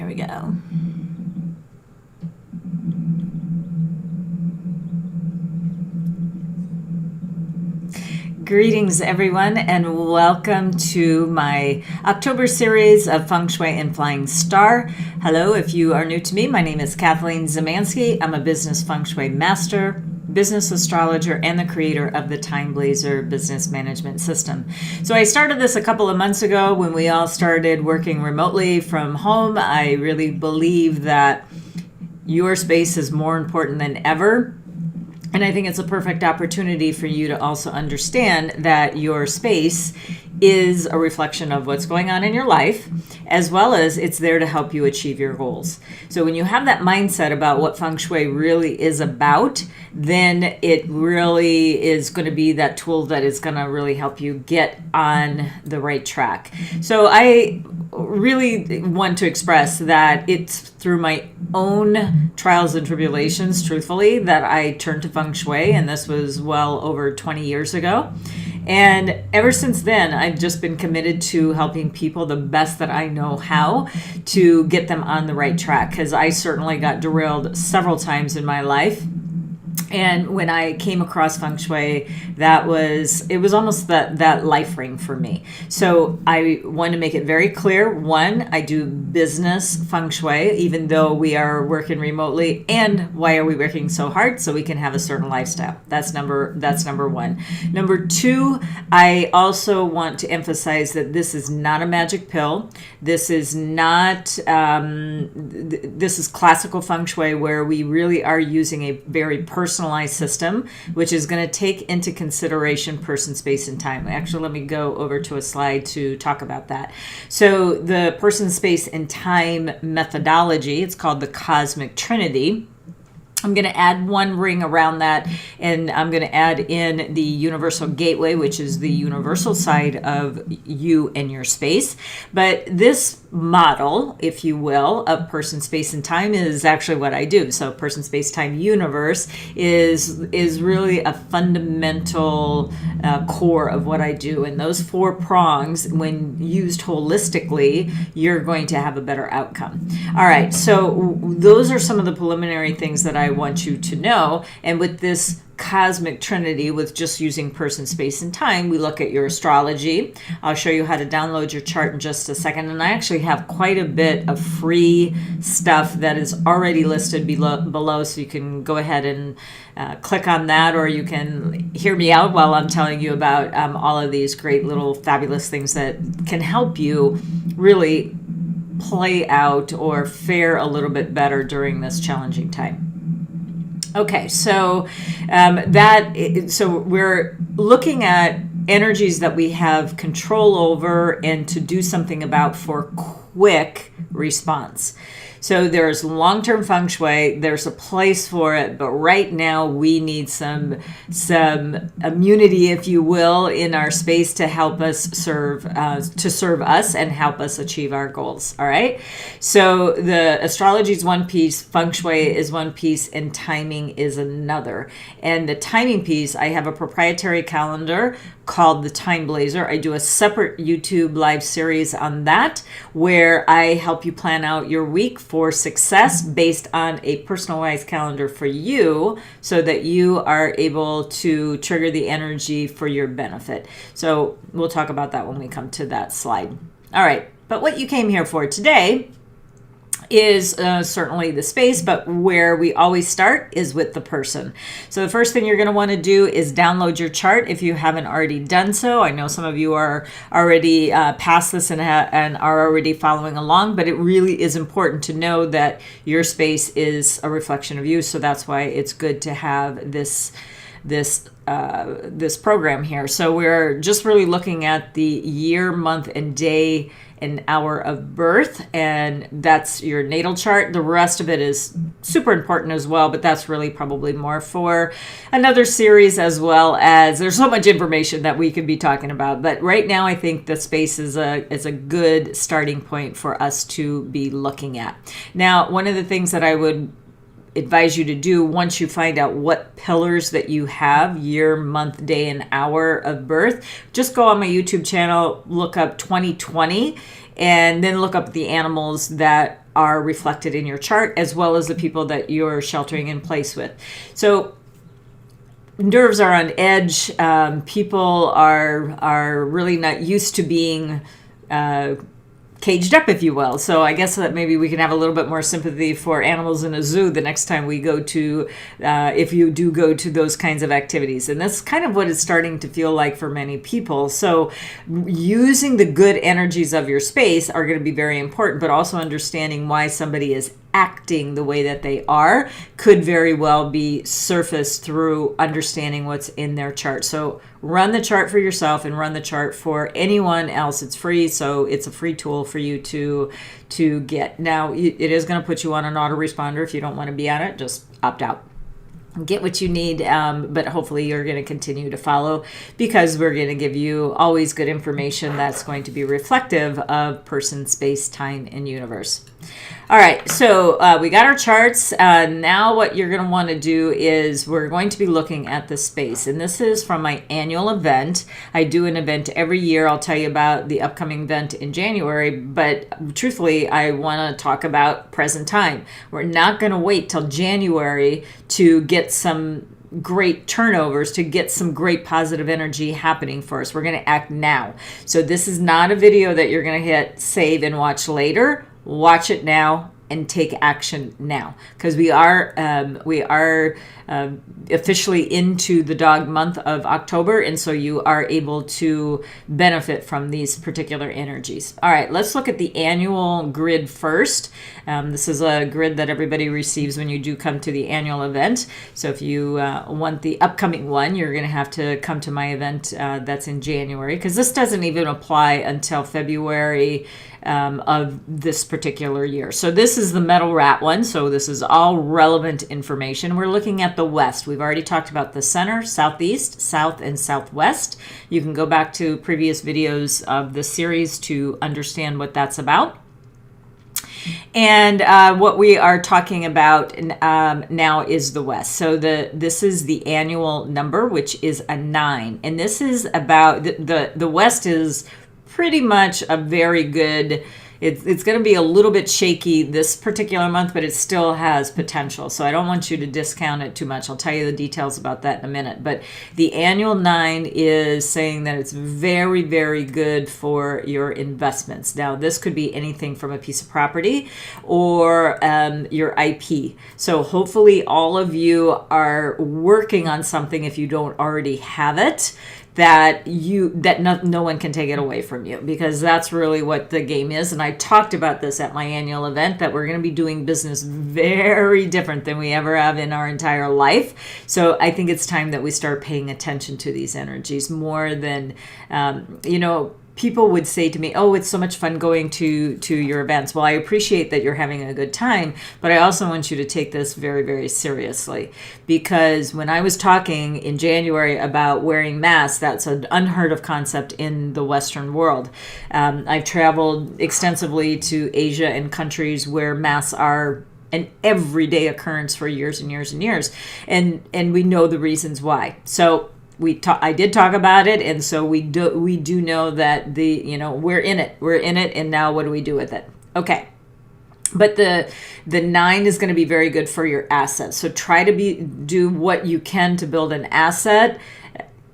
we go. Greetings, everyone, and welcome to my October series of Feng Shui and Flying Star. Hello, if you are new to me, my name is Kathleen Zemansky. I'm a business Feng Shui master, business astrologer, and the creator of the TimeBlazr business management system. So I started this a couple of months ago when we all started working remotely from home. I really believe that your space is more important than ever. And I think it's a perfect opportunity for you to also understand that your space is a reflection of what's going on in your life, as well as it's there to help you achieve your goals. So when you have that mindset about what Feng Shui really is about, then it really is going to be that tool that is going to really help you get on the right track. So I really want to express that it's through my own trials and tribulations, truthfully, that I turned to Feng Shui, and this was well over 20 years ago. And ever since then, I've just been committed to helping people the best that I know how to get them on the right track, because I certainly got derailed several times in my life. And when I came across Feng Shui, it was almost that life ring for me. So I want to make it very clear. One, I do business Feng Shui, even though we are working remotely. And why are we working so hard? So we can have a certain lifestyle. That's number one. Number two, I also want to emphasize that this is not a magic pill. This is not, this is classical Feng Shui, where we really are using a very personalized system, which is going to take into consideration person, space, and time. Actually, let me go over to a slide to talk about that. So the person, space, and time methodology, it's called the Cosmic Trinity. I'm going to add one ring around that, and I'm going to add in the universal gateway, which is the universal side of you and your space. But this model, if you will, of person, space, and time is actually what I do. So person, space, time, universe is really a fundamental core of what I do. And those four prongs, when used holistically, you're going to have a better outcome. All right, so those are some of the preliminary things that I want you to know. And with this Cosmic Trinity, with just using person, space, and time, we look at your astrology. I'll show you how to download your chart in just a second. And I actually have quite a bit of free stuff that is already listed below, so you can go ahead and click on that, or you can hear me out while I'm telling you about all of these great little fabulous things that can help you really play out or fare a little bit better during this challenging time. Okay, so so we're looking at energies that we have control over and to do something about for quick response. So there's long-term Feng Shui, there's a place for it, but right now we need some immunity, if you will, in our space to help us serve us and help us achieve our goals. All right. So the astrology is one piece, Feng Shui is one piece, and timing is another. And the timing piece, I have a proprietary calendar called the TimeBlazr. I do a separate YouTube live series on that, where I help you plan out your week for success based on a personalized calendar for you, so that you are able to trigger the energy for your benefit. So we'll talk about that when we come to that slide. All right, but what you came here for today is certainly the space, but where we always start is with the person. So the first thing you're going to want to do is download your chart if you haven't already done so. I know some of you are already past this and are already following along, but it really is important to know that your space is a reflection of you. So that's why it's good to have this program here. So we're just really looking at the year, month, and day and hour of birth, and that's your natal chart. The rest of it is super important as well, but that's really probably more for another series, as well as there's so much information that we could be talking about. But right now, I think the space is a good starting point for us to be looking at. Now, one of the things that I would advise you to do once you find out what pillars that you have, year, month, day, and hour of birth, just go on my YouTube channel, look up 2020, and then look up the animals that are reflected in your chart, as well as the people that you're sheltering in place with. So nerves are on edge. People are really not used to being caged up, if you will. So I guess that maybe we can have a little bit more sympathy for animals in a zoo the next time we go to, if you do go to those kinds of activities. And that's kind of what it's starting to feel like for many people. So using the good energies of your space are going to be very important, but also understanding why somebody is acting the way that they are could very well be surfaced through understanding what's in their chart. So run the chart for yourself and run the chart for anyone else. It's free, so it's a free tool for you to get. Now, it is going to put you on an autoresponder. If you don't want to be on it, just opt out. Get what you need, but hopefully you're going to continue to follow, because we're going to give you always good information that's going to be reflective of person, space, time, and universe. All right, so we got our charts. Now what you're going to want to do is we're going to be looking at the space. And this is from my annual event. I do an event every year. I'll tell you about the upcoming event in January. But truthfully, I want to talk about present time. We're not going to wait till January to get some great turnovers, to get some great positive energy happening for us. We're going to act now. So this is not a video that you're going to hit save and watch later. Watch it now and take action now, because we are officially into the dog month of October, and so you are able to benefit from these particular energies. All right, let's look at the annual grid first. This is a grid that everybody receives when you do come to the annual event. So if you want the upcoming one, you're going to have to come to my event that's in January, because this doesn't even apply until February of this particular year. So this is the metal rat one. So this is all relevant information. We're looking at the west. We've already talked about the center, southeast, south, and southwest. You can go back to previous videos of the series to understand what that's about. And what we are talking about now is the West. So this is the annual number, which is a 9. And this is about, the West is pretty much a very good, it's going to be a little bit shaky this particular month, but it still has potential. So I don't want you to discount it too much. I'll tell you the details about that in a minute. But the annual 9 is saying that it's very, very good for your investments. Now, this could be anything from a piece of property or your IP. So hopefully all of you are working on something, if you don't already have it, that no one can take it away from you, because that's really what the game is. And I talked about this at my annual event, that we're going to be doing business very different than we ever have in our entire life. So I think it's time that we start paying attention to these energies more than, people would say to me, oh, it's so much fun going to your events. Well, I appreciate that you're having a good time, but I also want you to take this very, very seriously. Because when I was talking in January about wearing masks, that's an unheard of concept in the Western world. I've traveled extensively to Asia and countries where masks are an everyday occurrence for years and years and years. And we know the reasons why. So I did talk about it, and so we do know that we're in it, and now what do we do with it? Okay. But the 9 is going to be very good for your assets. So try to do what you can to build an asset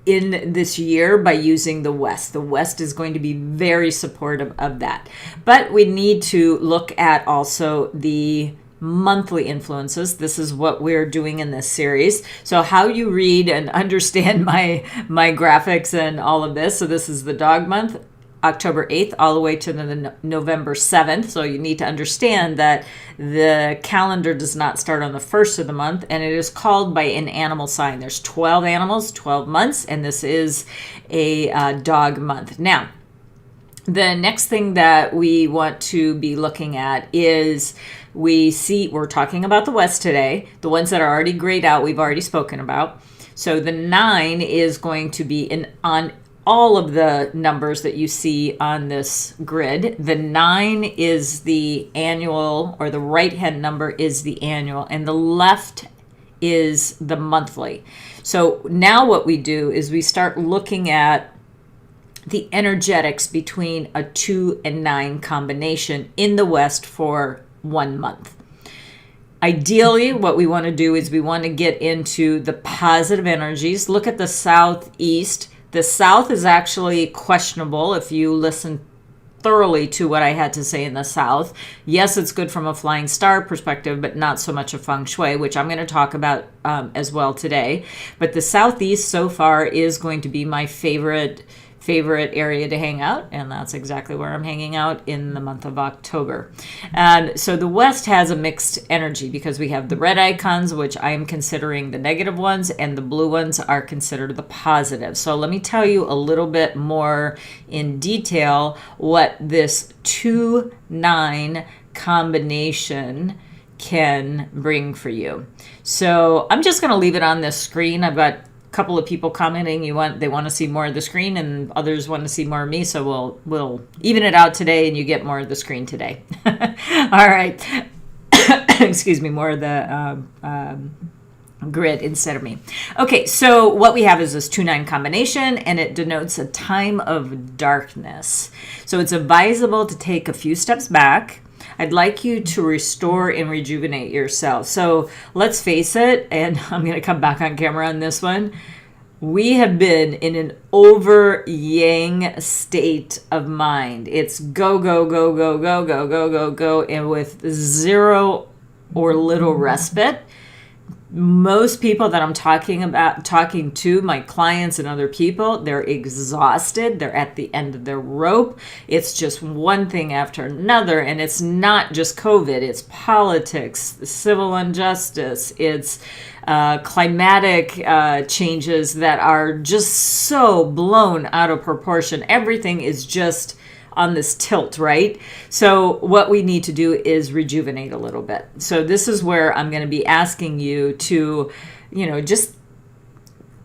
in this year by using the West. The West is going to be very supportive of that. But we need to look at also the monthly influences. This is what we're doing in this series. So how you read and understand my graphics and all of this. So this is the dog month, October 8th, all the way to the November 7th. So you need to understand that the calendar does not start on the first of the month, and it is called by an animal sign. There's 12 animals, 12 months, and this is a dog month. Now, the next thing that we want to be looking at is we're talking about the West today. The ones that are already grayed out, we've already spoken about. So the 9 is going to be on all of the numbers that you see on this grid. The 9 is the annual, or the right-hand number is the annual, and the left is the monthly. So now what we do is we start looking at the energetics between a 2 and 9 combination in the West for 1 month. Ideally, what we want to do is we want to get into the positive energies. Look at the southeast. The south is actually questionable if you listen thoroughly to what I had to say in the south. Yes, it's good from a flying star perspective, but not so much a feng shui, which I'm going to talk about as well today. But the southeast so far is going to be my favorite area to hang out, and that's exactly where I'm hanging out in the month of October. And so the west has a mixed energy because we have the red icons, which I am considering the negative ones, and the blue ones are considered the positive. So let me tell you a little bit more in detail what this 2-9 combination can bring for you. So I'm just going to leave it on this screen. I've got couple of people commenting they want to see more of the screen, and others want to see more of me, so we'll even it out today and you get more of the screen today. All right. Excuse me, more of the grid instead of me. Okay, so what we have is this 2-9 combination, and it denotes a time of darkness. So it's advisable to take a few steps back. I'd like you to restore and rejuvenate yourself. So let's face it, and I'm going to come back on camera on this one. We have been in an over yang state of mind. It's go, go, go, go, go, go, go, go, go, and with zero or little respite. Most people that I'm talking to, my clients and other people, they're exhausted. They're at the end of their rope. It's just one thing after another. And it's not just COVID. It's politics, civil injustice. It's climatic changes that are just so blown out of proportion. Everything is just on this tilt, right? So what we need to do is rejuvenate a little bit. So this is where I'm going to be asking you to, just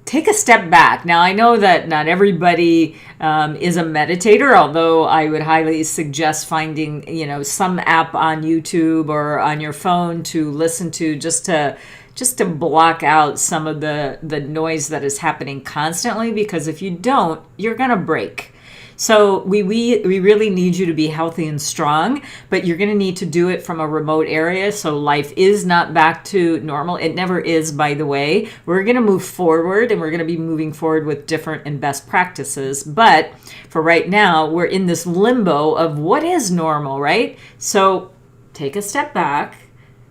take a step back. Now, I know that not everybody is a meditator, although I would highly suggest finding, some app on YouTube or on your phone to listen to just to block out some of the noise that is happening constantly, because if you don't, you're going to break. So we really need you to be healthy and strong, but you're going to need to do it from a remote area. So life is not back to normal. It never is, by the way. We're going to move forward, and we're going to be moving forward with different and best practices. But for right now, we're in this limbo of what is normal, right? So take a step back.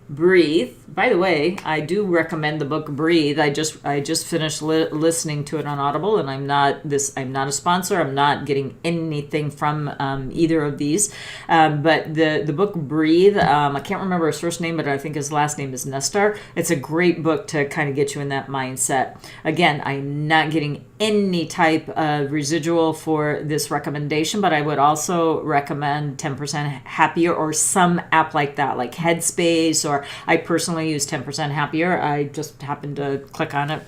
Breathe. By the way, I do recommend the book Breathe. I just finished listening to it on Audible, and I'm not a sponsor. I'm not getting anything from either of these. But the book Breathe, I can't remember his first name, but I think his last name is Nestor. It's a great book to kind of get you in that mindset. Again, I'm not getting any type of residual for this recommendation, but I would also recommend 10% Happier or some app like that, like Headspace, or I personally use 10% Happier. I just happened to click on it.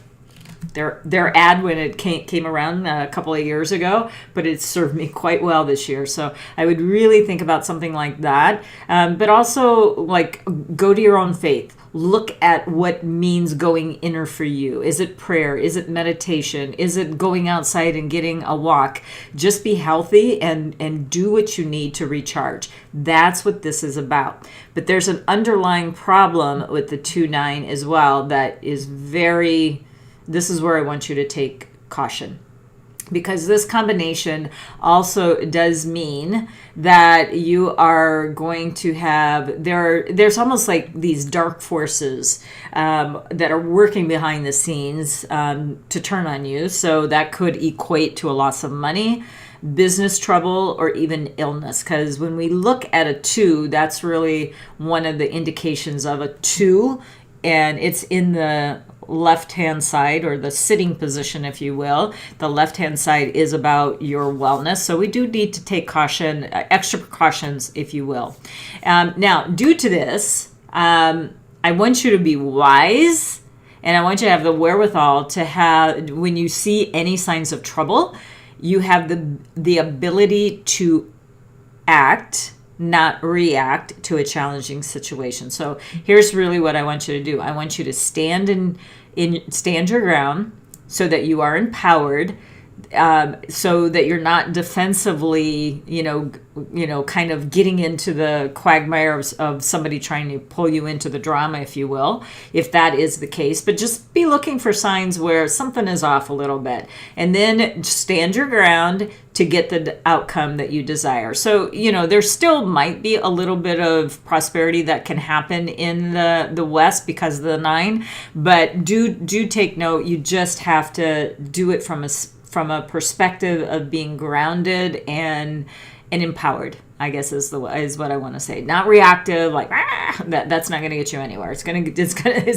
Their ad when it came around a couple of years ago, but it served me quite well this year. So I would really think about something like that. But also, like, go to your own faith. Look at what means going inner for you. Is it prayer? Is it meditation? Is it going outside and getting a walk? Just be healthy and do what you need to recharge. That's what this is about. But there's an underlying problem with the 2-9 as well that is this is where I want you to take caution. Because this combination also does mean that you are going to have, there's almost like these dark forces that are working behind the scenes to turn on you. So that could equate to a loss of money, business trouble, or even illness. Because when we look at a 2, that's really one of the indications of a 2, and it's in the left-hand side, or the sitting position, if you will. The left-hand side is about your wellness. So we do need to take caution, extra precautions, if you will. Now, due to this, I want you to be wise, and I want you to have the wherewithal to have, when you see any signs of trouble, you have the ability to act, not react to a challenging situation. So here's really what I want you to do. I want you to stand your ground so that you are empowered. so that you're not defensively, kind of getting into the quagmire of somebody trying to pull you into the drama, if you will, if that is the case. But just be looking for signs where something is off a little bit, and then stand your ground to get the outcome that you desire. So, there still might be a little bit of prosperity that can happen in the West because of the 9, but do take note. You just have to do it from a perspective of being grounded and empowered, I guess is what I want to say. Not reactive, like that's not going to get you anywhere. It's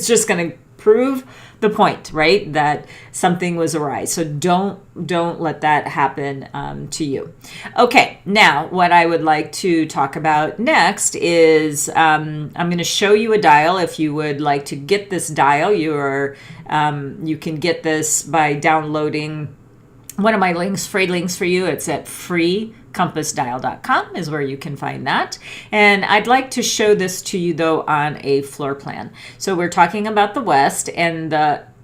just going to prove the point, right? That something was awry. So don't let that happen to you. Okay, now what I would like to talk about next is I'm going to show you a dial. If you would like to get this dial, you can get this by downloading one of my free links for you. It's at freecompassdial.com is where you can find that. And I'd like to show this to you though on a floor plan. So we're talking about the West, and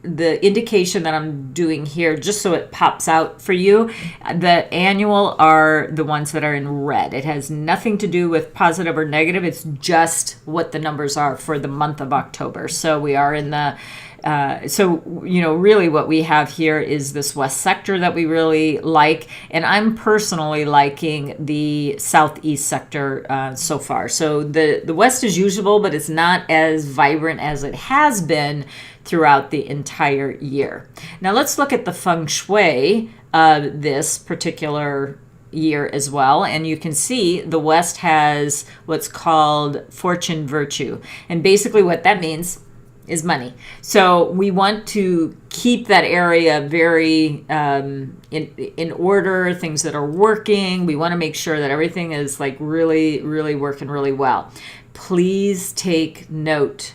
the indication that I'm doing here, just so it pops out for you, the annual are the ones that are in red. It has nothing to do with positive or negative. It's just what the numbers are for the month of October. So we are in the really what we have here is this West sector that we really like. And I'm personally liking the Southeast sector so far. So the West is usable, but it's not as vibrant as it has been throughout the entire year. Now let's look at the Feng Shui of this particular year as well, and you can see the West has what's called fortune virtue, and basically what that means is money. So we want to keep that area very in order, things that are working. We want to make sure that everything is like really, really working really well. Please take note.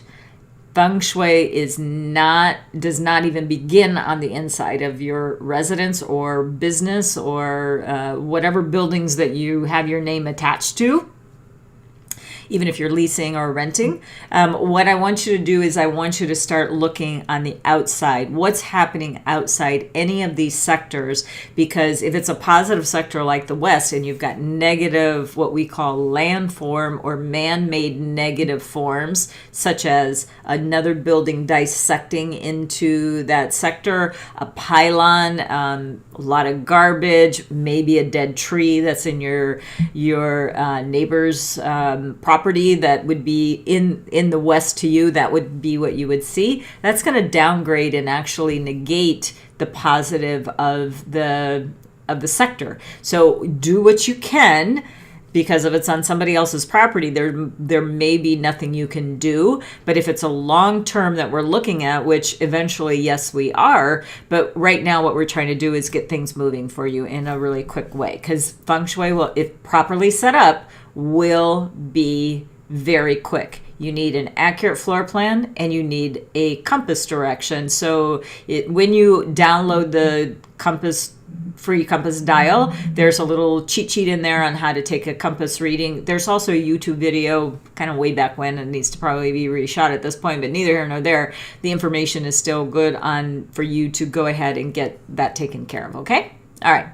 Feng Shui does not even begin on the inside of your residence or business or whatever buildings that you have your name attached to, even if you're leasing or renting. What I want you to do is I want you to start looking on the outside. What's happening outside any of these sectors? Because if it's a positive sector like the West and you've got negative, what we call landform or man-made negative forms, such as another building dissecting into that sector, a pylon, a lot of garbage, maybe a dead tree that's in your neighbor's property that would be in the West to you, that would be what you would see. That's going to downgrade and actually negate the positive of the sector. So do what you can, because if it's on somebody else's property, there may be nothing you can do. But if it's a long term that we're looking at, which eventually, yes, we are, but right now what we're trying to do is get things moving for you in a really quick way, because Feng Shui will, if properly set up, will be very quick. You need an accurate floor plan and you need a compass direction. So when you download the free compass dial, there's a little cheat sheet in there on how to take a compass reading. There's also a YouTube video kind of way back when, it needs to probably be reshot at this point, but neither here nor there. The information is still good for you to go ahead and get that taken care of. Okay. All right.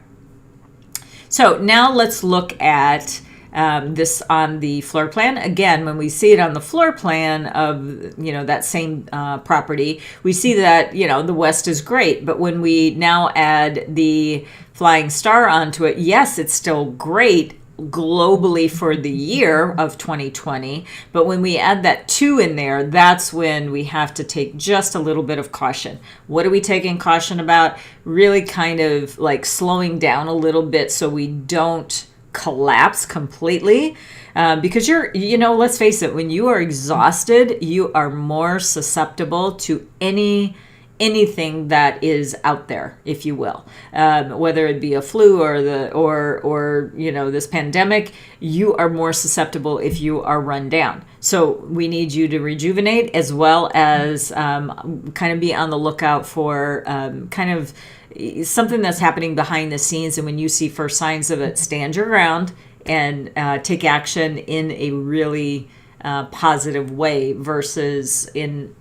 So now let's look at this on the floor plan. Again, when we see it on the floor plan of, that same property, we see that, the West is great. But when we now add the flying star onto it, yes, it's still great globally for the year of 2020. But when we add that 2 in there, that's when we have to take just a little bit of caution. What are we taking caution about? Really kind of like slowing down a little bit so we don't collapse completely, because let's face it, when you are exhausted, you are more susceptible to anything that is out there, if you will, whether it be a flu or this pandemic. You are more susceptible if you are run down. So we need you to rejuvenate, as well as kind of be on the lookout for kind of something that's happening behind the scenes. And when you see first signs of it, stand your ground and take action in a really positive way, versus in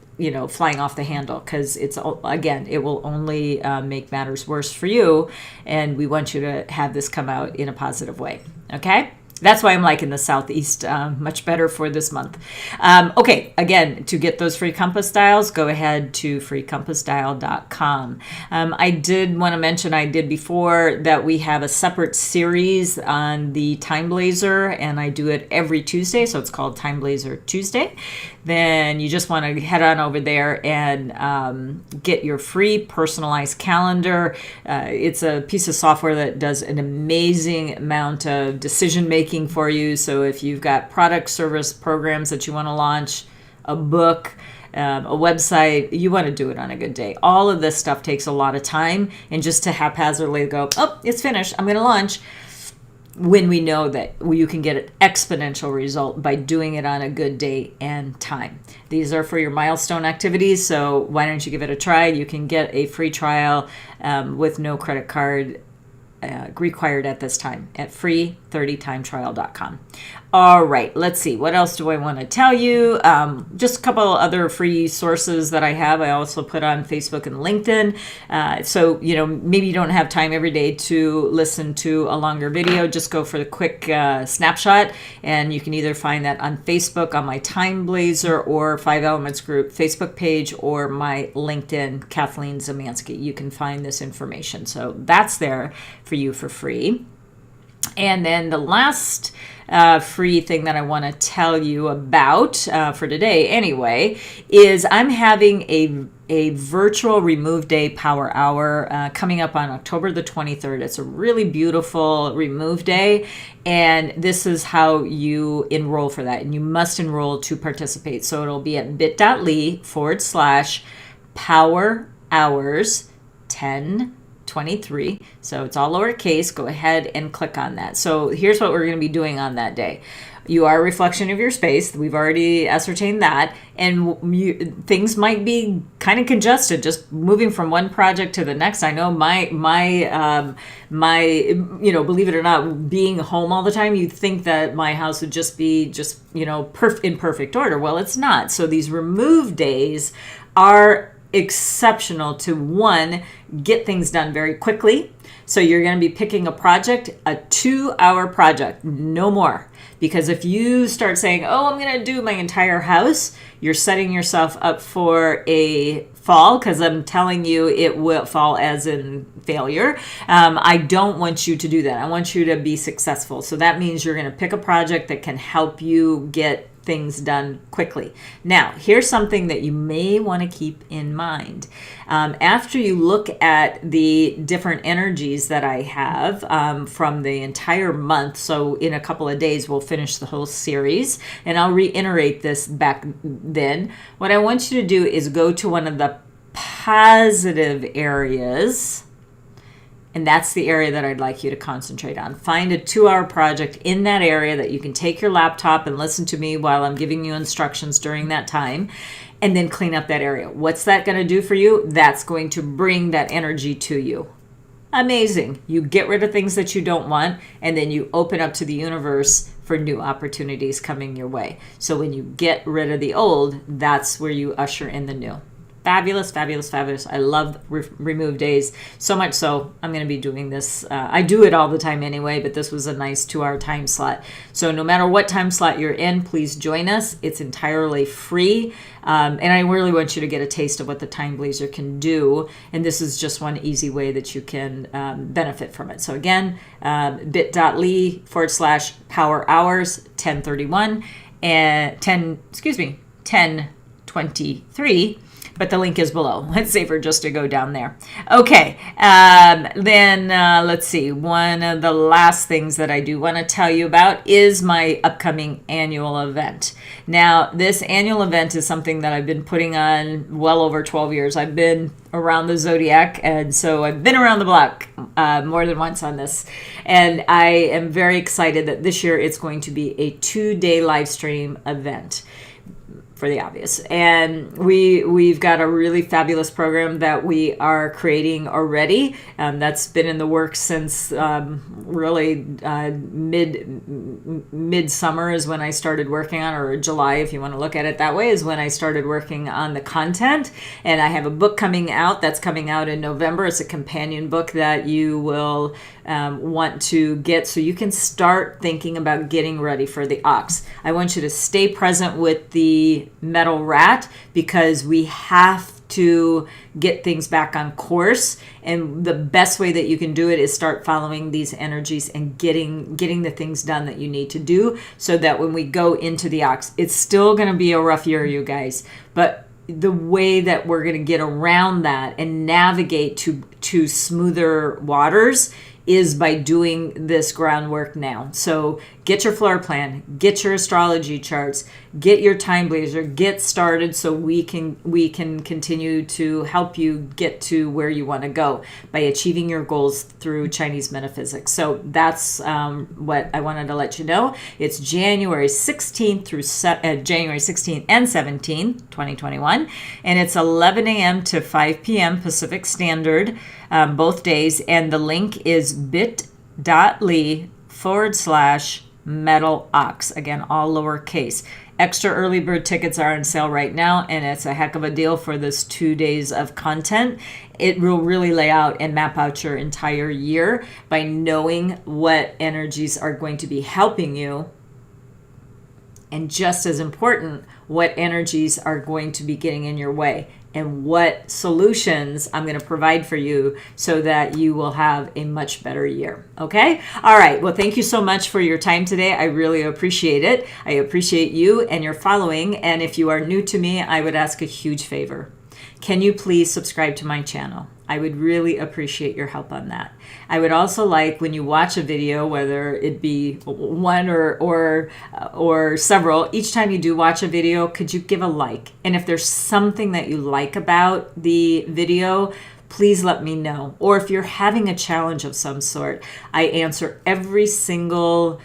flying off the handle, because again, it will only make matters worse for you. And we want you to have this come out in a positive way. Okay? That's why I'm liking the Southeast much better for this month. Okay, again, to get those free compass dials, go ahead to freecompassdial.com. I did want to mention, I did before, that we have a separate series on the TimeBlazr, and I do it every Tuesday, so it's called TimeBlazr Tuesday. Then you just want to head on over there and get your free personalized calendar. It's a piece of software that does an amazing amount of decision making for you. So if you've got product, service, programs that you want to launch, a book, a website, you want to do it on a good day. All of this stuff takes a lot of time, and just to haphazardly go, oh, it's finished, I'm going to launch, when we know that you can get an exponential result by doing it on a good day and time. These are for your milestone activities, so why don't you give it a try? You can get a free trial with no credit card required at this time at free30timetrial.com. All right, let's see. What else do I want to tell you? Just a couple other free sources that I have. I also put on Facebook and LinkedIn. So, maybe you don't have time every day to listen to a longer video. Just go for the quick snapshot, and you can either find that on Facebook on my TimeBlazr or 5 Elements Group Facebook page, or my LinkedIn, Kathleen Zemansky. You can find this information. So that's there for you for free. And then the last free thing that I want to tell you about for today anyway is I'm having a virtual Remove Day Power Hour coming up on October the 23rd. It's a really beautiful Remove Day, and this is how you enroll for that. And you must enroll to participate. So it'll be at bit.ly/power hours 1023. So it's all lowercase. Go ahead and click on that. So here's what we're going to be doing on that day. You are a reflection of your space. We've already ascertained that. And things might be kind of congested, just moving from one project to the next. I know my believe it or not, being home all the time, you'd think that my house would just be in perfect order. Well, it's not. So these remove days are exceptional to, one, get things done very quickly. So you're going to be picking a project, a 2-hour project, no more. Because if you start saying, oh, I'm going to do my entire house, you're setting yourself up for a fall, because I'm telling you it will fall as in failure. I don't want you to do that. I want you to be successful. So that means you're going to pick a project that can help you get things done quickly. Now, here's something that you may want to keep in mind. After you look at the different energies that I have from the entire month, so in a couple of days we'll finish the whole series, and I'll reiterate this back then. What I want you to do is go to one of the positive areas, and that's the area that I'd like you to concentrate on. Find a 2-hour project in that area that you can take your laptop and listen to me while I'm giving you instructions during that time, and then clean up that area. What's that going to do for you? That's going to bring that energy to you. Amazing. You get rid of things that you don't want, and then you open up to the universe for new opportunities coming your way. So when you get rid of the old, that's where you usher in the new. Fabulous, fabulous, fabulous. I love remove days, so much so I'm going to be doing this. I do it all the time anyway, but this was a nice 2-hour time slot. So no matter what time slot you're in, please join us. It's entirely free. And I really want you to get a taste of what the TimeBlazr can do. And this is just one easy way that you can benefit from it. So again, bit.ly/power hours 1031 and 1023. But the link is below. It's safer just to go down there. Okay, then let's see. One of the last things that I do want to tell you about is my upcoming annual event. Now, this annual event is something that I've been putting on well over 12 years. I've been around the zodiac, and so I've been around the block more than once on this. And I am very excited that this year it's going to be a 2-day live stream event. for the obvious. And we've got a really fabulous program that we are creating already. That's been in the works since really mid-summer is when I started working on, or July, if you want to look at it that way, is when I started working on the content. And I have a book coming out that's coming out in November. It's a companion book that you will want to get so you can start thinking about getting ready for the ox. I want you to stay present with the metal rat because we have to get things back on course, and the best way that you can do it is start following these energies and getting the things done that you need to do, so that when we go into the ox, it's still going to be a rough year, you guys, but the way that we're going to get around that and navigate to smoother waters is by doing this groundwork now. So get your floor plan, get your astrology charts, get your TimeBlazr, get started so we can continue to help you get to where you want to go by achieving your goals through Chinese metaphysics. So that's what I wanted to let you know. It's January 16th through January 16th and 17th, 2021, and it's 11 a.m. to 5 p.m. Pacific Standard, both days, and the link is bit.ly/metal ox. Again, all lowercase. Extra early bird tickets are on sale right now, and it's a heck of a deal for this 2 days of content. It will really lay out and map out your entire year by knowing what energies are going to be helping you, and just as important, what energies are going to be getting in your way, and what solutions I'm going to provide for you so that you will have a much better year. Okay? All right. Well, thank you so much for your time today. I really appreciate it. I appreciate you and your following. And if you are new to me, I would ask a huge favor. Can you please subscribe to my channel? I would really appreciate your help on that. I would also like, when you watch a video, whether it be one or several, each time you do watch a video, could you give a like? And if there's something that you like about the video, please let me know. Or if you're having a challenge of some sort, I answer every single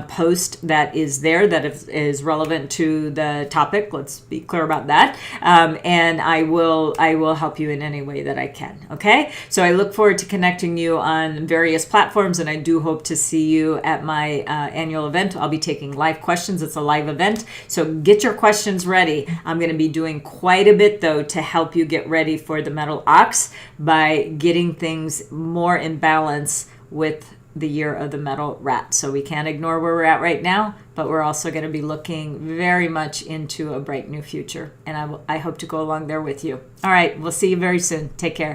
post that is there that is relevant to the topic. Let's be clear about that. And I will help you in any way that I can. Okay. So I look forward to connecting you on various platforms, and I do hope to see you at my annual event. I'll be taking live questions. It's a live event. So get your questions ready. I'm going to be doing quite a bit though to help you get ready for the metal ox by getting things more in balance with the year of the metal rat. So we can't ignore where we're at right now, but we're also going to be looking very much into a bright new future. And I hope to go along there with you. All right. We'll see you very soon. Take care.